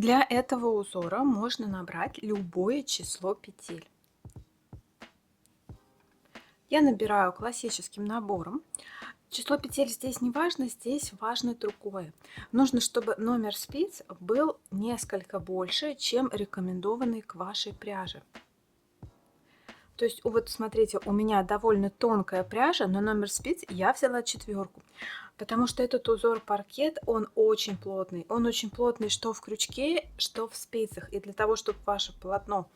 Для этого узора можно набрать любое число петель. Я набираю классическим набором. Число петель здесь не важно, здесь важно другое. Нужно, чтобы номер спиц был несколько больше, чем рекомендованный к вашей пряже. То есть, вот смотрите, у меня довольно тонкая пряжа, но номер спиц я взяла 4, потому что этот узор паркет, он очень плотный. Он очень плотный что в крючке, что в спицах. И для того, чтобы ваше полотно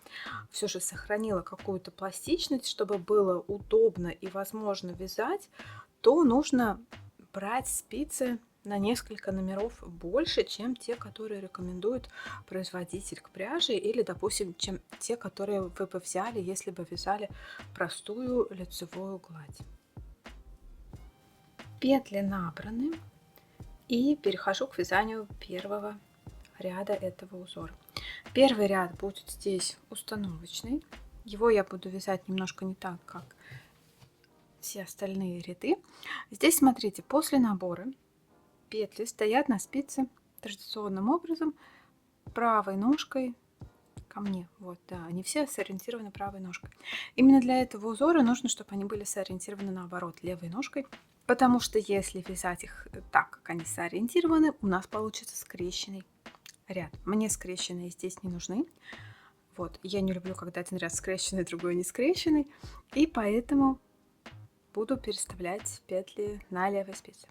все же сохранило какую-то пластичность, чтобы было удобно и возможно вязать, то нужно брать спицы на несколько номеров больше, чем те, которые рекомендует производитель к пряже, или, допустим, чем те, которые вы бы взяли, если бы вязали простую лицевую гладь. Петли набраны, и перехожу к вязанию первого ряда этого узора. Первый ряд будет здесь установочный. Его я буду вязать немножко не так, как все остальные ряды. Здесь, смотрите, после набора петли стоят на спице традиционным образом правой ножкой ко мне. Вот, да, они все сориентированы правой ножкой. Именно для этого узора нужно, чтобы они были сориентированы наоборот, левой ножкой. Потому что если вязать их так, как они сориентированы, у нас получится скрещенный ряд. Мне скрещенные здесь не нужны. Вот, я не люблю, когда один ряд скрещенный, другой не скрещенный. И поэтому буду переставлять петли на левой спице.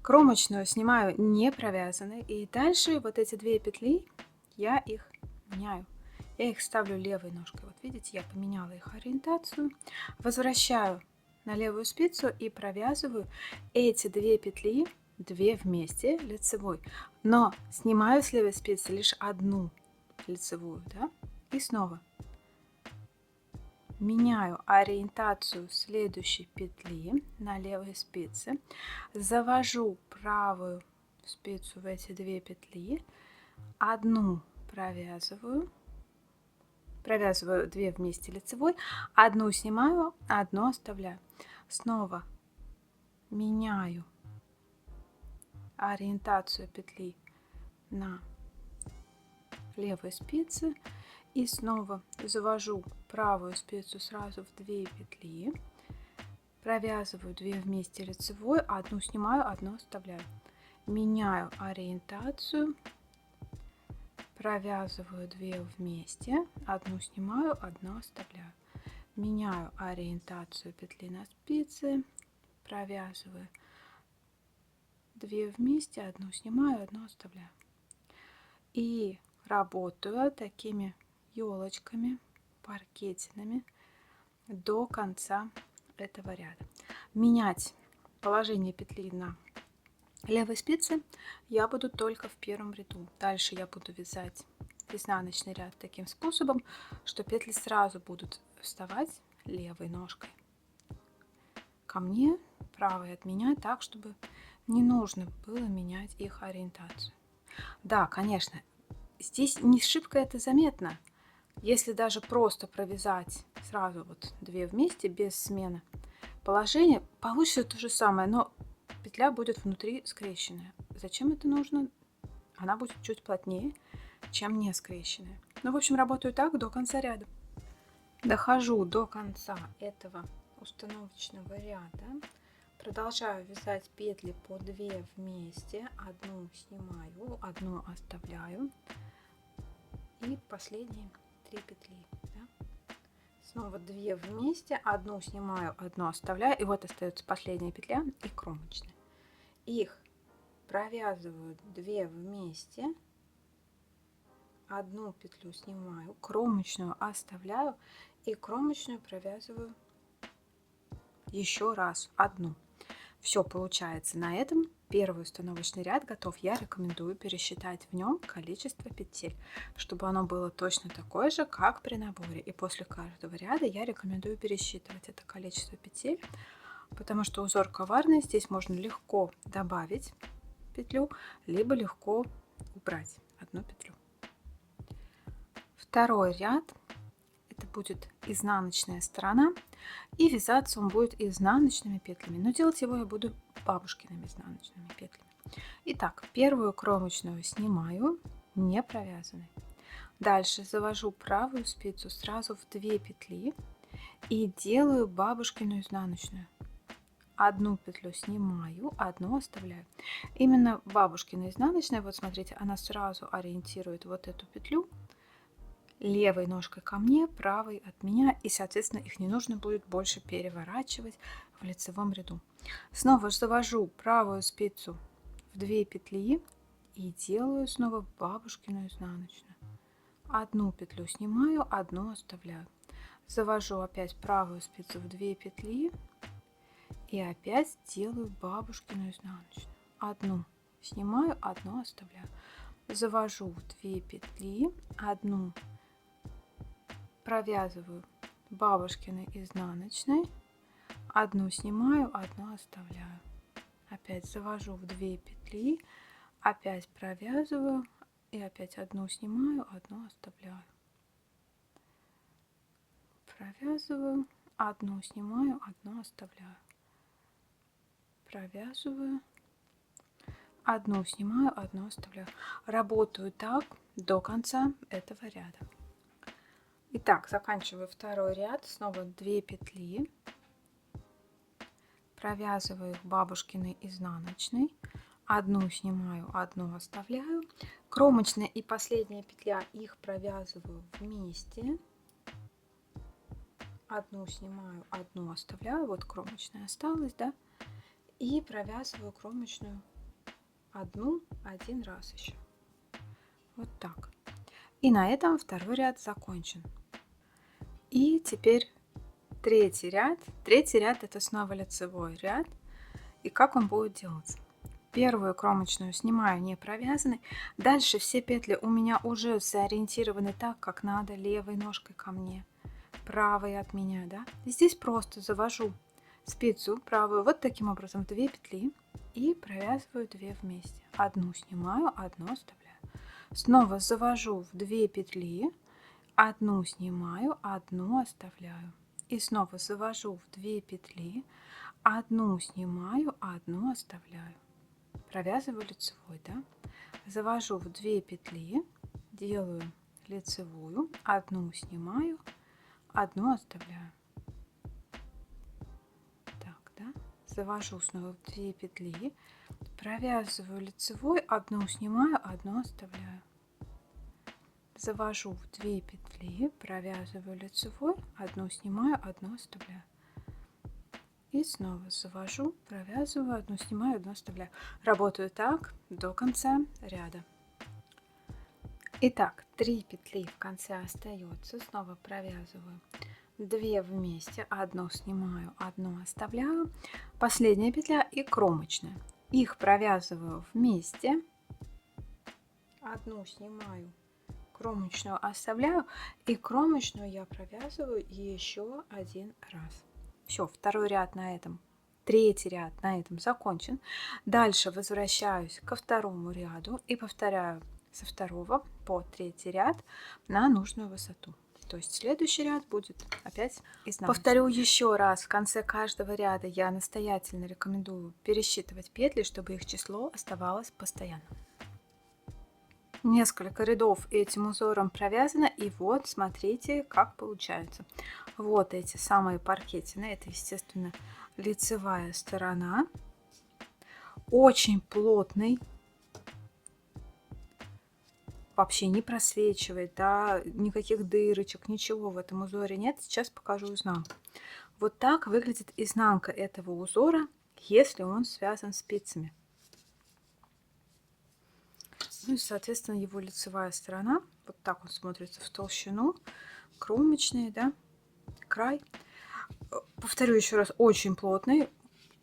Кромочную снимаю не провязанной. И дальше вот эти 2 петли я их меняю. Я их ставлю левой ножкой. Вот видите, я поменяла их ориентацию. Возвращаю на левую спицу и провязываю эти 2 петли, 2 вместе лицевой. Но снимаю с левой спицы лишь одну лицевую, да? И снова меняю ориентацию следующей петли на левой спице, завожу правую спицу в эти 2 петли, одну провязываю 2 вместе лицевой, одну снимаю, одну оставляю. Снова меняю ориентацию петли на левой спице и снова завожу правую спицу сразу в 2 петли, провязываю 2 вместе лицевой, одну снимаю, одну оставляю. Меняю ориентацию, провязываю 2 вместе, одну снимаю, одну оставляю. Меняю ориентацию петли на спице, провязываю 2 вместе, одну снимаю, одну оставляю. И работаю такими елочками, паркетинами до конца этого ряда. Менять положение петли на левой спице я буду только в первом ряду. Дальше я буду вязать изнаночный ряд таким способом, что петли сразу будут вставать левой ножкой ко мне, правой от меня, так, чтобы не нужно было менять их ориентацию. Да, конечно, здесь не шибко это заметно. Если даже просто провязать сразу вот 2 вместе без смены положения, получится то же самое, но петля будет внутри скрещенная. Зачем это нужно? Она будет чуть плотнее, чем не скрещенная. Ну, в общем, работаю так до конца ряда. Дохожу до конца этого установочного ряда. Продолжаю вязать петли по 2 вместе. Одну снимаю, одну оставляю. И последние 3 петли. Да? Снова 2 вместе, одну снимаю, одну оставляю. И вот остается последняя петля и кромочная. Их провязываю 2 вместе, одну петлю снимаю, кромочную оставляю и кромочную провязываю еще раз одну. Все получается на этом. Первый установочный ряд готов. Я рекомендую пересчитать в нем количество петель, чтобы оно было точно такое же, как при наборе. И после каждого ряда я рекомендую пересчитывать это количество петель, потому что узор коварный. Здесь можно легко добавить петлю, либо легко убрать одну петлю. Второй ряд — это будет изнаночная сторона, и вязаться он будет изнаночными петлями, но делать его я буду бабушкиными изнаночными петлями. Итак, первую кромочную снимаю, не провязанный. Дальше завожу правую спицу сразу в 2 петли и делаю бабушкину изнаночную. Одну петлю снимаю, одну оставляю. Именно бабушкина изнаночная, вот смотрите, она сразу ориентирует вот эту петлю левой ножкой ко мне, правой от меня, и, соответственно, их не нужно будет больше переворачивать в лицевом ряду. Снова завожу правую спицу в 2 петли и делаю снова бабушкину изнаночную. Одну петлю снимаю, одну оставляю. Завожу опять правую спицу в 2 петли и опять делаю бабушкину изнаночную. Одну снимаю, одну оставляю. Завожу в 2 петли, одну провязываю бабушкиной изнаночной, одну снимаю, одну оставляю. Опять завожу в 2 петли, опять провязываю и опять одну снимаю, одну оставляю. Провязываю, одну снимаю, одну оставляю. Провязываю, одну снимаю, одну оставляю. Работаю так до конца этого ряда. Итак, заканчиваю второй ряд, снова 2 петли, провязываю их бабушкиной изнаночной, одну снимаю, одну оставляю. Кромочная и последняя петля, их провязываю вместе. Одну снимаю, одну оставляю, вот кромочная осталась, да, и провязываю кромочную один раз еще. Вот так. И на этом второй ряд закончен. И теперь третий ряд. Третий ряд это снова лицевой ряд. И как он будет делаться? Первую кромочную снимаю не провязанной. Дальше все петли у меня уже сориентированы так, как надо, левой ножкой ко мне, правой от меня, да. И здесь просто завожу спицу правую вот таким образом, 2 петли и провязываю 2 вместе. Одну снимаю, одну оставляю. Снова завожу в 2 петли, одну снимаю, одну оставляю. И снова завожу в 2 петли, одну снимаю, одну оставляю. Провязываю лицевой, да. Завожу в 2 петли, делаю лицевую, одну снимаю, одну оставляю. Так, да. Завожу снова в 2 петли, провязываю лицевой, одну снимаю, одну оставляю. Завожу в 2 петли, провязываю лицевой, одну снимаю, одну оставляю. И снова завожу, провязываю, одну снимаю, одну оставляю. Работаю так до конца ряда. Итак, 3 петли в конце остается. Снова провязываю 2 вместе, одну снимаю, одну оставляю. Последняя петля и кромочная. Их провязываю вместе. Одну снимаю, кромочную оставляю. И кромочную я провязываю еще один раз. Все, второй ряд на этом, третий ряд на этом закончен. Дальше возвращаюсь ко второму ряду и повторяю со второго по третий ряд на нужную высоту. То есть следующий ряд будет опять изнаночный. Повторю еще раз, в конце каждого ряда я настоятельно рекомендую пересчитывать петли, чтобы их число оставалось постоянным. Несколько рядов этим узором провязано, и вот смотрите, как получается. Вот эти самые паркетины, это, естественно, лицевая сторона. Очень плотный, вообще не просвечивает, да, никаких дырочек, ничего в этом узоре нет. Сейчас покажу изнанку. Вот так выглядит изнанка этого узора, если он связан спицами. Ну и, соответственно, его лицевая сторона, вот так он смотрится в толщину, кромочный, да, край. Повторю еще раз, очень плотный.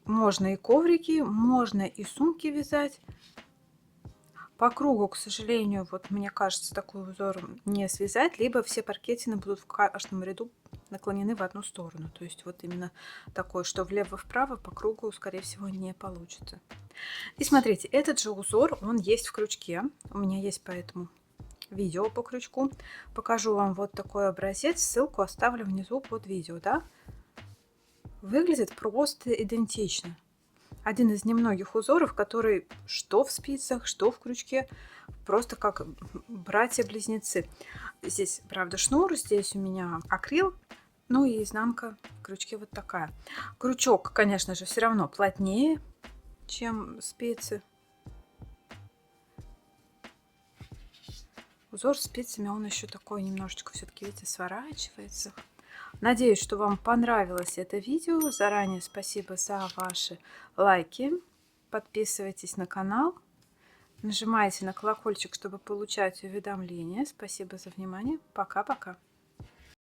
Можно и коврики, можно и сумки вязать. По кругу, к сожалению, вот мне кажется, такой узор не связать, либо все паркетины будут в каждом ряду наклонены в одну сторону. То есть вот именно такой, что влево-вправо по кругу, скорее всего, не получится. И смотрите, этот же узор, он есть в крючке. У меня есть поэтому видео по крючку. Покажу вам вот такой образец. Ссылку оставлю внизу под видео, да? Выглядит просто идентично. один из немногих узоров, который что в спицах, что в крючке, просто как братья-близнецы. Здесь, правда, шнур, здесь у меня акрил, ну и изнанка в крючке вот такая. Крючок, конечно же, все равно плотнее, чем спицы. Узор спицами, он еще такой немножечко все-таки, видите, сворачивается. Надеюсь, что вам понравилось это видео. Заранее спасибо за ваши лайки. Подписывайтесь на канал. Нажимайте на колокольчик, чтобы получать уведомления. Спасибо за внимание. Пока-пока.